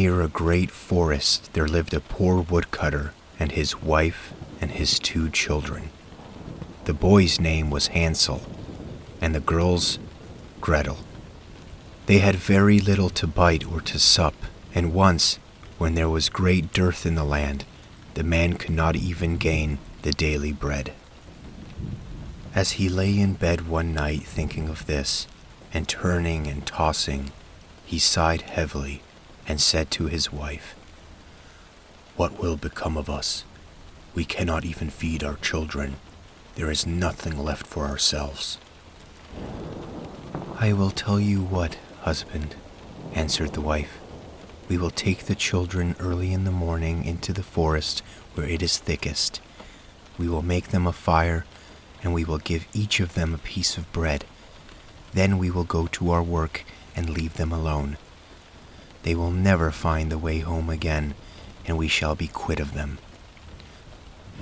near a great forest there lived a poor woodcutter and his wife and his 2 children. The boy's name was Hansel, and the girl's Gretel. They had very little to bite or to sup, and once, when there was great dearth in the land, the man could not even gain the daily bread. As he lay in bed one night thinking of this, and turning and tossing, he sighed heavily and said to his wife, "What will become of us? We cannot even feed our children. There is nothing left for ourselves." "I will tell you what, husband," answered the wife. "We will take the children early in the morning into the forest where it is thickest. We will make them a fire, and we will give each of them a piece of bread. Then we will go to our work and leave them alone. They will never find the way home again, and we shall be quit of them."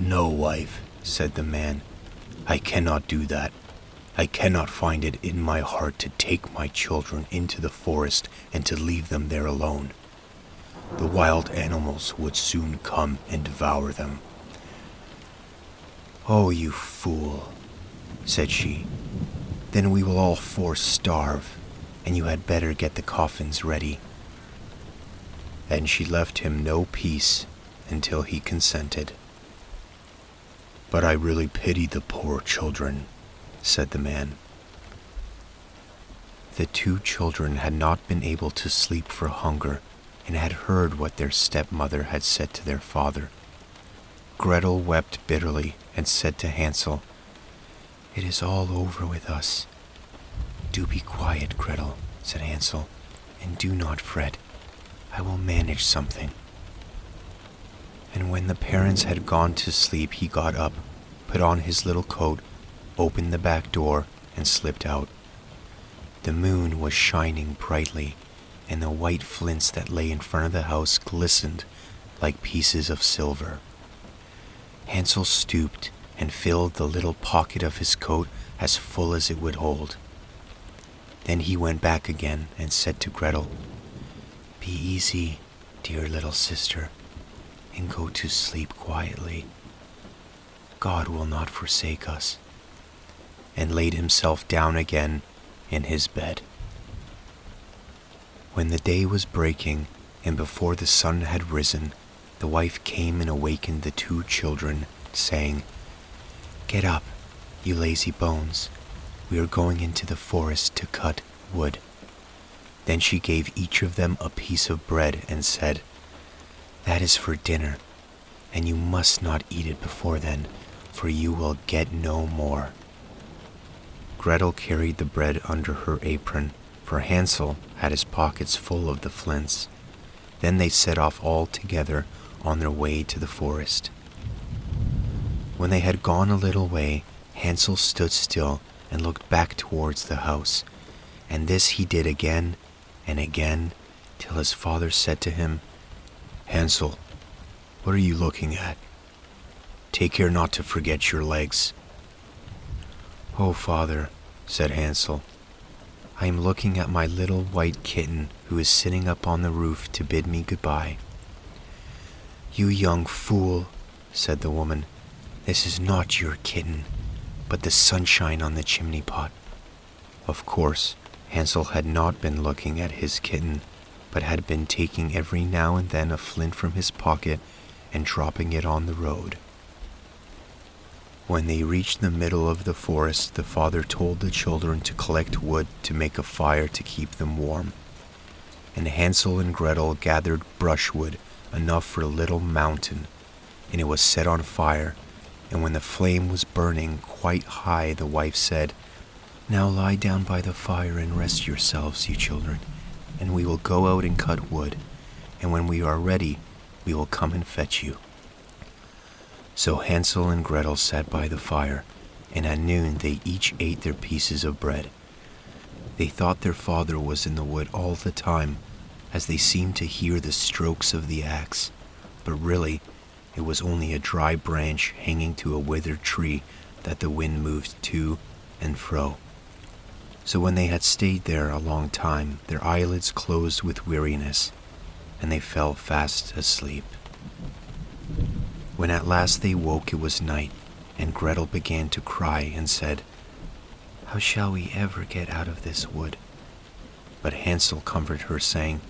"No, wife," said the man, "I cannot do that. I cannot find it in my heart to take my children into the forest and to leave them there alone. The wild animals would soon come and devour them." "Oh, you fool," said she. "Then we will all 4 starve, and you had better get the coffins ready." And she left him no peace until he consented. "But I really pity the poor children," said the man. The 2 children had not been able to sleep for hunger and had heard what their stepmother had said to their father. Gretel wept bitterly and said to Hansel, "It is all over with us." "Do be quiet, Gretel," said Hansel, "and do not fret. I will manage something." And when the parents had gone to sleep, he got up, put on his little coat, opened the back door, and slipped out. The moon was shining brightly, and the white flints that lay in front of the house glistened like pieces of silver. Hansel stooped and filled the little pocket of his coat as full as it would hold. Then he went back again and said to Gretel, "Be easy, dear little sister, and go to sleep quietly. God will not forsake us," and laid himself down again in his bed. When the day was breaking, and before the sun had risen, the wife came and awakened the 2 children, saying, "Get up, you lazy bones. We are going into the forest to cut wood." Then she gave each of them a piece of bread and said, "That is for dinner, and you must not eat it before then, for you will get no more." Gretel carried the bread under her apron, for Hansel had his pockets full of the flints. Then they set off all together on their way to the forest. When they had gone a little way, Hansel stood still and looked back towards the house, and this he did again and again, till his father said to him, "Hansel, what are you looking at? Take care not to forget your legs." "Oh, father," said Hansel, "I am looking at my little white kitten who is sitting up on the roof to bid me goodbye." "You young fool," said the woman, "this is not your kitten, but the sunshine on the chimney pot." Of course, Hansel had not been looking at his kitten, but had been taking every now and then a flint from his pocket and dropping it on the road. When they reached the middle of the forest, the father told the children to collect wood to make a fire to keep them warm. And Hansel and Gretel gathered brushwood enough for a little mountain, and it was set on fire, and when the flame was burning quite high, the wife said, "Now lie down by the fire and rest yourselves, you children, and we will go out and cut wood, and when we are ready, we will come and fetch you." So Hansel and Gretel sat by the fire, and at noon they each ate their pieces of bread. They thought their father was in the wood all the time, as they seemed to hear the strokes of the axe, but really it was only a dry branch hanging to a withered tree that the wind moved to and fro. So when they had stayed there a long time, their eyelids closed with weariness, and they fell fast asleep. When at last they woke, it was night, and Gretel began to cry and said, "How shall we ever get out of this wood?" But Hansel comforted her, saying,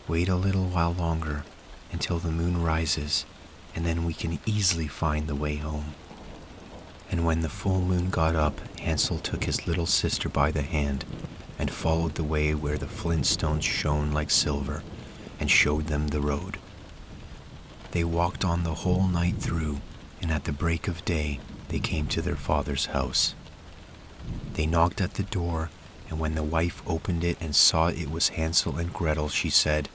"Wait a little while longer, until the moon rises, and then we can easily find the way home." And when the full moon got up, Hansel took his little sister by the hand and followed the way where the flint stones shone like silver, and showed them the road. They walked on the whole night through, and at the break of day they came to their father's house. They knocked at the door, and when the wife opened it and saw it was Hansel and Gretel, she said,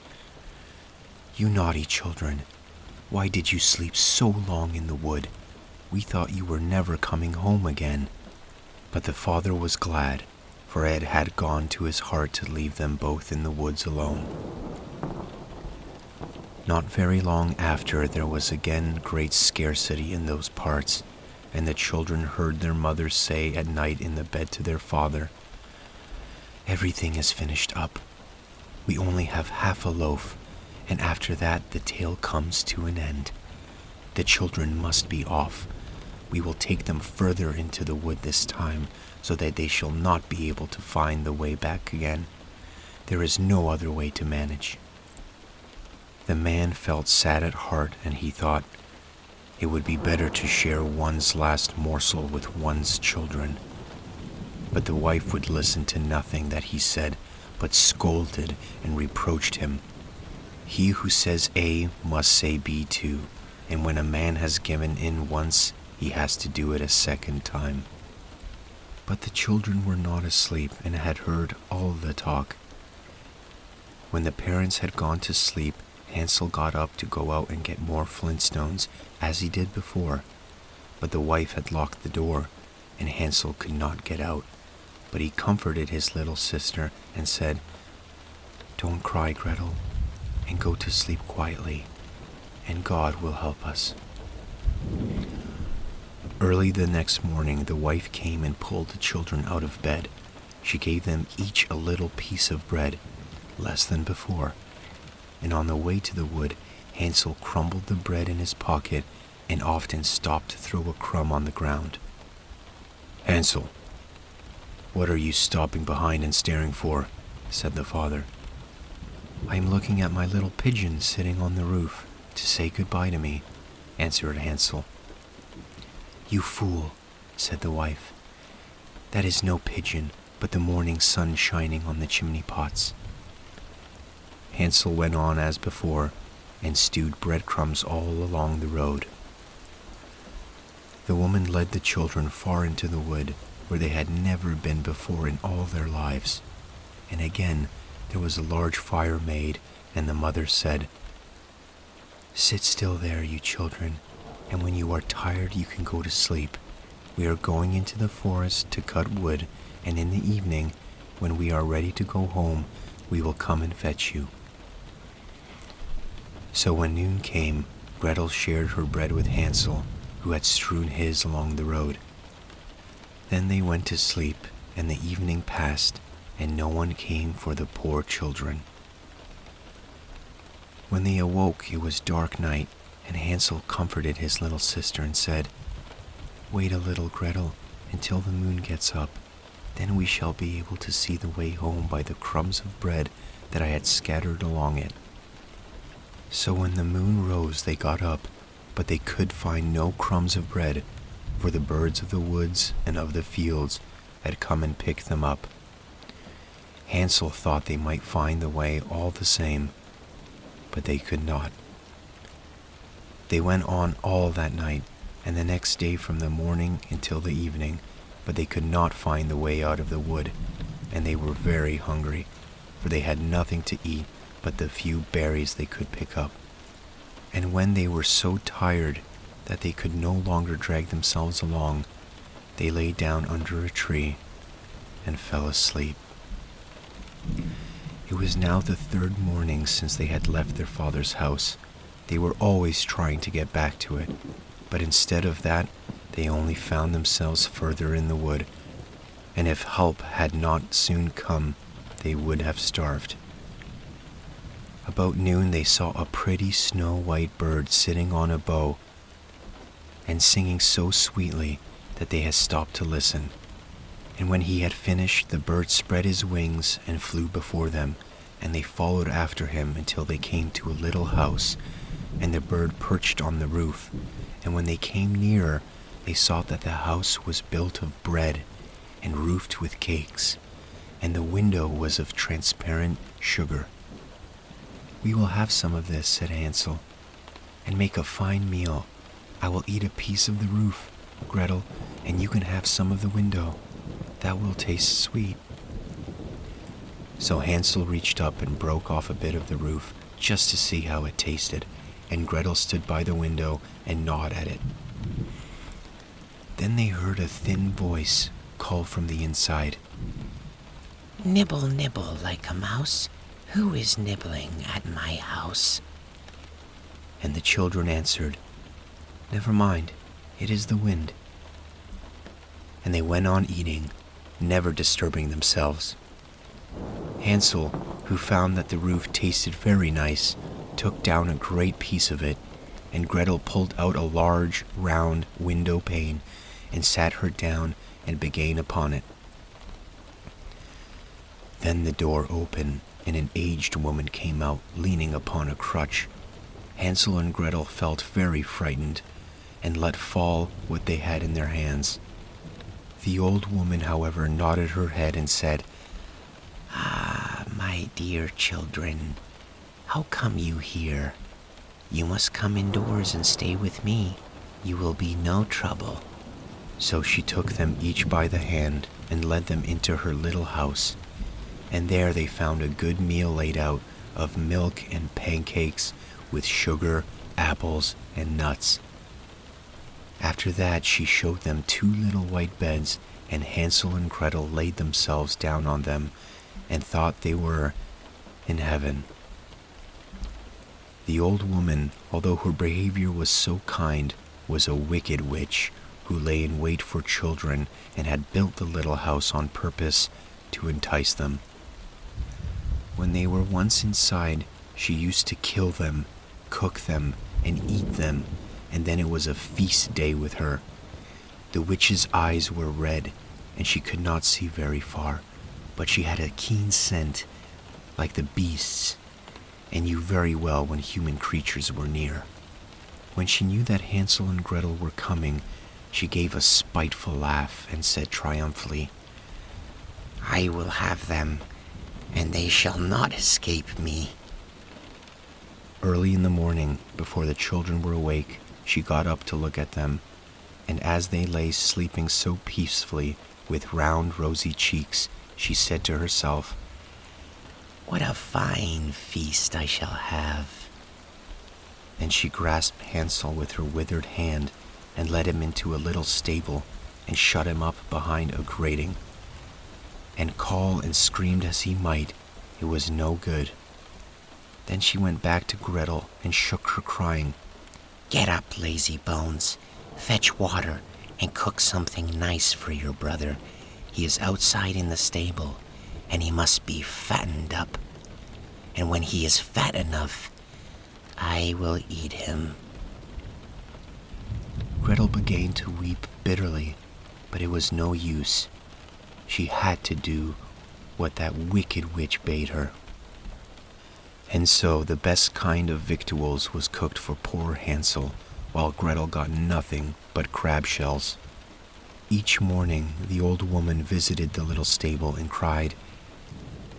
"You naughty children, why did you sleep so long in the wood? We thought you were never coming home again." But the father was glad, for it had gone to his heart to leave them both in the woods alone. Not very long after, there was again great scarcity in those parts, and the children heard their mother say at night in the bed to their father, "Everything is finished up. We only have half a loaf, and after that the tale comes to an end. The children must be off. We will take them further into the wood this time, so that they shall not be able to find the way back again. There is no other way to manage." The man felt sad at heart, and he thought, it would be better to share one's last morsel with one's children. But the wife would listen to nothing that he said, but scolded and reproached him. He who says A must say B too, and when a man has given in once, he has to do it a second time. But the children were not asleep and had heard all the talk. When the parents had gone to sleep, Hansel got up to go out and get more flintstones, as he did before. But the wife had locked the door, and Hansel could not get out. But he comforted his little sister and said, "Don't cry, Gretel, and go to sleep quietly, and God will help us." Early the next morning, the wife came and pulled the children out of bed. She gave them each a little piece of bread, less than before. And on the way to the wood, Hansel crumbled the bread in his pocket and often stopped to throw a crumb on the ground. "Hansel, what are you stopping behind and staring for?" said the father. "I am looking at my little pigeon sitting on the roof to say goodbye to me," answered Hansel. "You fool," said the wife. "That is no pigeon, but the morning sun shining on the chimney pots." Hansel went on as before, and stewed breadcrumbs all along the road. The woman led the children far into the wood, where they had never been before in all their lives. And again there was a large fire made, and the mother said, "Sit still there, you children, and when you are tired you can go to sleep. We are going into the forest to cut wood, and in the evening, when we are ready to go home, we will come and fetch you." So when noon came, Gretel shared her bread with Hansel, who had strewn his along the road. Then they went to sleep, and the evening passed, and no one came for the poor children. When they awoke, it was dark night, and Hansel comforted his little sister and said, "Wait a little, Gretel, until the moon gets up. Then we shall be able to see the way home by the crumbs of bread that I had scattered along it." So when the moon rose, they got up, but they could find no crumbs of bread, for the birds of the woods and of the fields had come and picked them up. Hansel thought they might find the way all the same, but they could not. They went on all that night, and the next day from the morning until the evening, but they could not find the way out of the wood, and they were very hungry, for they had nothing to eat but the few berries they could pick up. And when they were so tired that they could no longer drag themselves along, they lay down under a tree and fell asleep. It was now the third morning since they had left their father's house. They were always trying to get back to it, but instead of that, they only found themselves further in the wood, and if help had not soon come, they would have starved. About noon they saw a pretty snow-white bird sitting on a bough and singing so sweetly that they had stopped to listen. And when he had finished, the bird spread his wings and flew before them, and they followed after him until they came to a little house, and the bird perched on the roof. And when they came nearer, they saw that the house was built of bread and roofed with cakes, and the window was of transparent sugar. "We will have some of this," said Hansel, "and make a fine meal. I will eat a piece of the roof, Gretel, and you can have some of the window. That will taste sweet." So Hansel reached up and broke off a bit of the roof just to see how it tasted, and Gretel stood by the window and gnawed at it. Then they heard a thin voice call from the inside, "Nibble, nibble like a mouse. Who is nibbling at my house?" And the children answered, "Never mind, it is the wind." And they went on eating, never disturbing themselves. Hansel, who found that the roof tasted very nice, took down a great piece of it, and Gretel pulled out a large, round window pane and sat her down and began upon it. Then the door opened, and an aged woman came out, leaning upon a crutch. Hansel and Gretel felt very frightened, and let fall what they had in their hands. The old woman, however, nodded her head and said, "Ah, my dear children, how come you here? You must come indoors and stay with me. You will be no trouble." So she took them each by the hand and led them into her little house, and there they found a good meal laid out of milk and pancakes with sugar, apples, and nuts. After that she showed them 2 little white beds, and Hansel and Gretel laid themselves down on them and thought they were in heaven. The old woman, although her behavior was so kind, was a wicked witch who lay in wait for children and had built the little house on purpose to entice them. When they were once inside, she used to kill them, cook them, and eat them, and then it was a feast day with her. The witch's eyes were red, and she could not see very far, but she had a keen scent, like the beasts, and knew very well when human creatures were near. When she knew that Hansel and Gretel were coming, she gave a spiteful laugh and said triumphantly, "I will have them, and they shall not escape me." Early in the morning, before the children were awake, she got up to look at them, and as they lay sleeping so peacefully, with round rosy cheeks, she said to herself, "What a fine feast I shall have." And she grasped Hansel with her withered hand and led him into a little stable and shut him up behind a grating. And call and screamed as he might, it was no good. Then she went back to Gretel and shook her, crying, "Get up, lazy bones. Fetch water and cook something nice for your brother. He is outside in the stable, and he must be fattened up. And when he is fat enough, I will eat him." Gretel began to weep bitterly, but it was no use. She had to do what that wicked witch bade her. And so the best kind of victuals was cooked for poor Hansel, while Gretel got nothing but crab shells. Each morning the old woman visited the little stable and cried,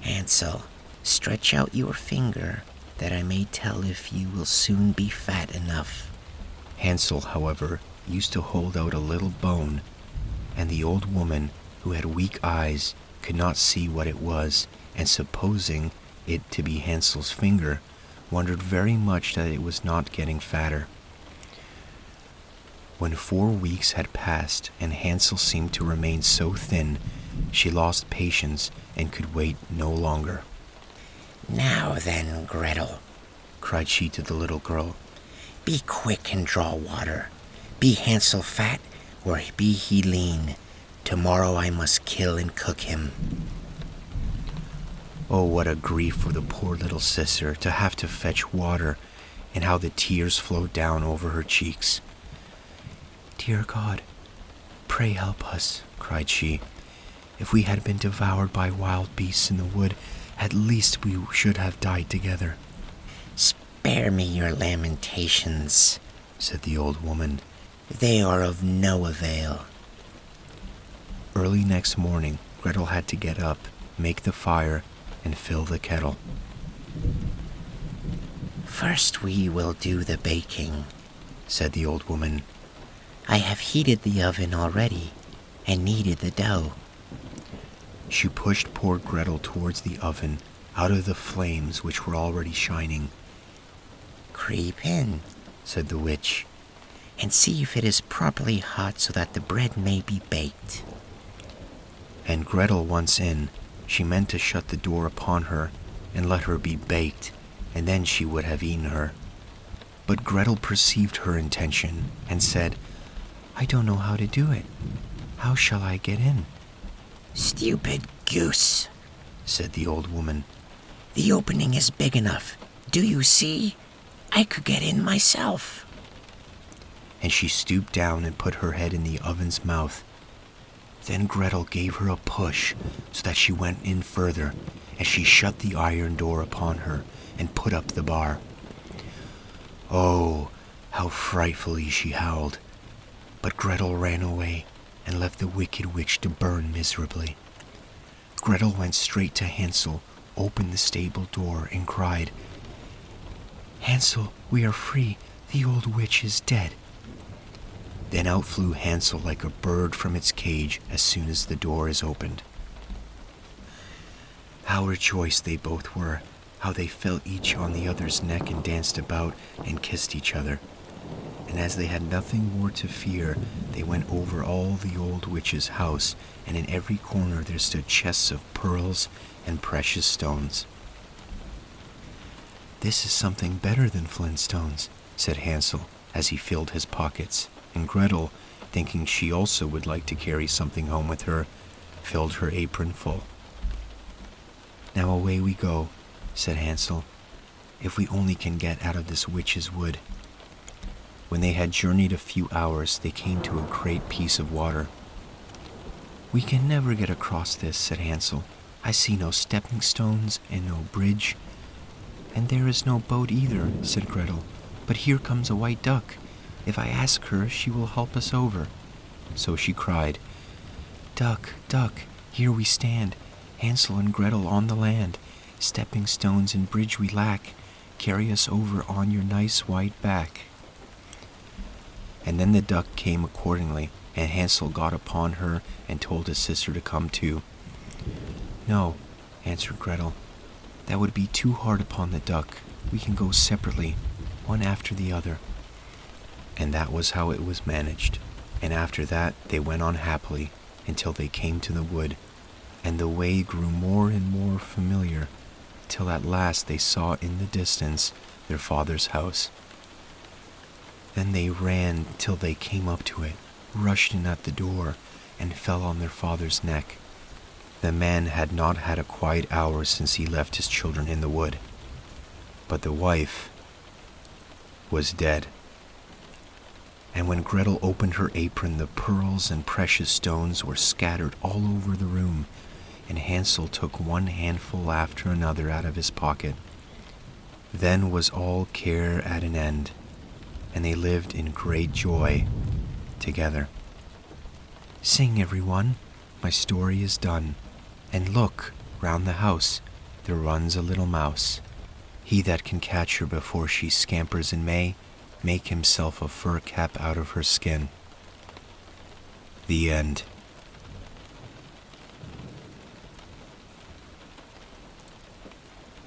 "Hansel, stretch out your finger, that I may tell if you will soon be fat enough." Hansel, however, used to hold out a little bone, and the old woman, who had weak eyes, could not see what it was, and supposing it to be Hansel's finger, wondered very much that it was not getting fatter. When 4 weeks had passed and Hansel seemed to remain so thin, she lost patience and could wait no longer. "Now then, Gretel," cried she to the little girl, "be quick and draw water. Be Hansel fat, or be he lean. Tomorrow I must kill and cook him." Oh, what a grief for the poor little sister to have to fetch water, and how the tears flowed down over her cheeks. "Dear God, pray help us," cried she. "If we had been devoured by wild beasts in the wood, at least we should have died together." "Spare me your lamentations," said the old woman. "They are of no avail." Early next morning, Gretel had to get up, make the fire, and fill the kettle. "First we will do the baking," said the old woman. "I have heated the oven already and kneaded the dough." She pushed poor Gretel towards the oven, out of the flames which were already shining. "Creep in," said the witch, "and see if it is properly hot so that the bread may be baked." And Gretel once in, she meant to shut the door upon her and let her be baked, and then she would have eaten her. But Gretel perceived her intention and said, "I don't know how to do it. How shall I get in?" "Stupid goose," said the old woman. "The opening is big enough. Do you see? I could get in myself." And she stooped down and put her head in the oven's mouth. Then Gretel gave her a push so that she went in further, and she shut the iron door upon her and put up the bar. Oh, how frightfully she howled! But Gretel ran away and left the wicked witch to burn miserably. Gretel went straight to Hansel, opened the stable door, and cried, "Hansel, we are free. The old witch is dead." Then out flew Hansel like a bird from its cage as soon as the door is opened. How rejoiced they both were, how they fell each on the other's neck and danced about and kissed each other. And as they had nothing more to fear, they went over all the old witch's house, and in every corner there stood chests of pearls and precious stones. "This is something better than flintstones," said Hansel as he filled his pockets, and Gretel, thinking she also would like to carry something home with her, filled her apron full. "Now away we go," said Hansel, "if we only can get out of this witch's wood." When they had journeyed a few hours, they came to a great piece of water. "We can never get across this," said Hansel. "I see no stepping stones and no bridge." "And there is no boat either," said Gretel. "But here comes a white duck. If I ask her, she will help us over." So she cried, "Duck, duck, here we stand, Hansel and Gretel on the land. Stepping stones and bridge we lack. Carry us over on your nice white back." And then the duck came accordingly, and Hansel got upon her and told his sister to come too. "No," answered Gretel, "that would be too hard upon the duck. We can go separately, one after the other." And that was how it was managed, and after that they went on happily until they came to the wood, and the way grew more and more familiar, till at last they saw in the distance their father's house. Then they ran till they came up to it, rushed in at the door, and fell on their father's neck. The man had not had a quiet hour since he left his children in the wood, but the wife was dead. And when Gretel opened her apron, the pearls and precious stones were scattered all over the room, and Hansel took one handful after another out of his pocket. Then was all care at an end, and they lived in great joy together. "Sing, everyone, my story is done, and look, round the house there runs a little mouse. He that can catch her before she scampers in May, make himself a fur cap out of her skin." The end.